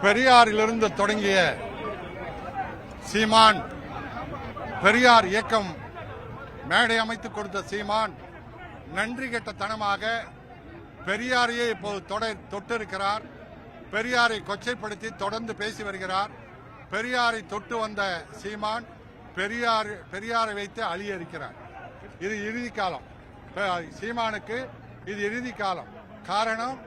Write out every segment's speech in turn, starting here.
பெரியாரிலிருந்து தொடங்கிய சீமான், பெரியார் இயக்கம் மேடை அமைத்துக் கொடுத்த சீமான் நன்றி கெட்டத்தனமாக பெரியாரையே இப்போது தொட்டிருக்கிறார். பெரியாரை கொச்சைப்படுத்தி தொடர்ந்து பேசி வருகிறார். பெரியாரை தொட்டு வந்த சீமான் பெரியாரை வைத்து அழிய இருக்கிறார். இது இறுதி காலம். சீமானுக்கு இது இறுதி காலம். காரணம்,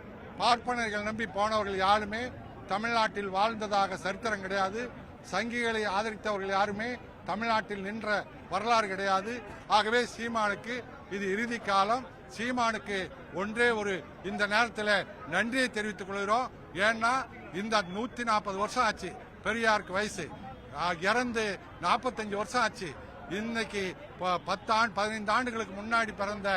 பார்ப்பனர்கள் நம்பி போனவர்கள் யாருமே தமிழ்நாட்டில் வாழ்ந்ததாக சரித்திரம் கிடையாது. சங்கிகளை ஆதரித்தவர்கள் யாருமே தமிழ்நாட்டில் நின்ற வரலாறு கிடையாது. ஆகவே சீமானுக்கு இது இறுதி காலம். சீமானுக்கு ஒன்றே இந்த நேரத்தில் நன்றியை தெரிவித்துக் கொள்கிறோம். ஏன்னா இந்த 140 வருஷம் ஆச்சு பெரியாருக்கு வயசு, இறந்து 45 வருஷம் ஆச்சு. இன்னைக்கு 15 ஆண்டுகளுக்கு முன்னாடி பிறந்த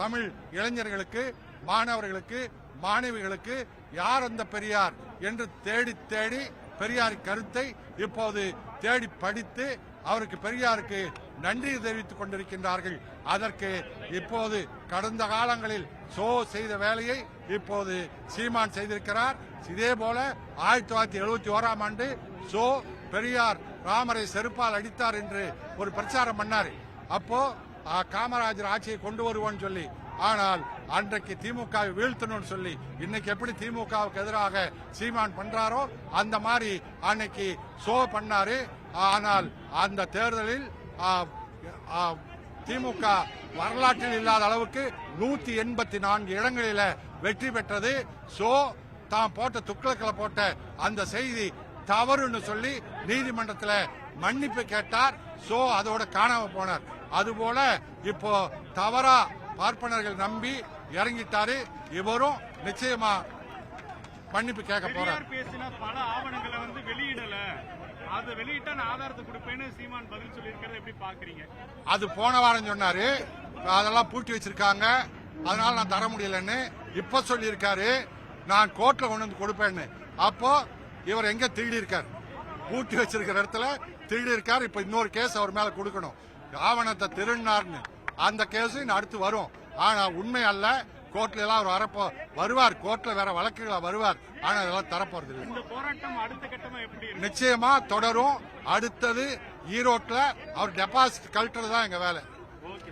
தமிழ் இளைஞர்களுக்கு, மாணவர்களுக்கு, மாணவிகளுக்கு யார் அந்த பெரியார் என்று தேடி தேடி பெரியார் கருத்தை இப்போது தேடி படித்து அவருக்கு பெரியாருக்கு நன்றி தெரிவித்துக் கொண்டிருக்கின்றார்கள். அதற்கு இப்போது கடந்த காலங்களில் செய்த வேலையை இப்போது சீமான் செய்திருக்கிறார். இதே போல 1971ஆம் ஆண்டு பெரியார் ராமரை செருப்பால் அடித்தார் என்று ஒரு பிரச்சாரம் பண்ணார். அப்போ காமராஜர் ஆட்சியை கொண்டு வருவோன்னு சொல்லி, ஆனால் அன்றைக்கு திமுகவை வீழ்த்தணும்னு சொல்லி இன்னைக்கு எப்படி திமுகவுக்கு எதிராக சீமான் பண்றாரோ அந்த மாதிரி அன்னைக்கு பண்ணாரு. ஆனால் அந்த தேர்தலில் திமுக வரலாற்றில் இல்லாத அளவுக்கு 184 இடங்களில் வெற்றி பெற்றது. தான் போட்ட துக்ளக்கில் போட்ட அந்த செய்தி தவறுன்னு சொல்லி நீதிமன்றத்தில் மன்னிப்பு கேட்டார். அதோட காணாம போனார். அதுபோல இப்போ தவறா பார்ப்பனர்கள் நம்பி இறங்கிட்டாரு. இவரும் நிச்சயமா மன்னிப்பு கேட்க போறார். பேசின பல ஆவணங்களை வெளியிடல, அது வெளியிட்டா நான் ஆதாரத்தை கொடுப்பேன்னு சீமான் பதில் சொல்லியிருக்கிறது எப்படி பாக்குறீங்க? அது போன வாரம் சொன்னாரு, அதெல்லாம் பூட்டி வச்சிருக்காங்க, அதனால நான் தர முடியலன்னு. இப்ப சொல்லியிருக்காரு நான் கோர்ட்ல கொண்டு வந்து கொடுப்பேன்னு. அப்போ இவர் எங்க திருடி இருக்காரு? பூட்டி வச்சிருக்கிற இடத்துல திருடி இருக்காரு. இப்ப இன்னொரு கேஸ் அவர் மேல கொடுக்கணும். ஆவணத்தை திருடினார்னு அந்த கேஸ் அடுத்து வரும். ஆனா உண்மை அல்ல. கோர்ட்ல எல்லாம் அவர் வருவார். கோர்ட்ல வேற வழக்குகள வருவார். ஆனா அதெல்லாம் தரப்போறது இல்லை. இந்த போராட்டம் அடுத்த கட்டமா எப்படி நிச்சயமா தொடரும். அடுத்தது ஈரோட்ல அவர் டெபாசிட் கழட்டுறது தான் எங்க வேலை.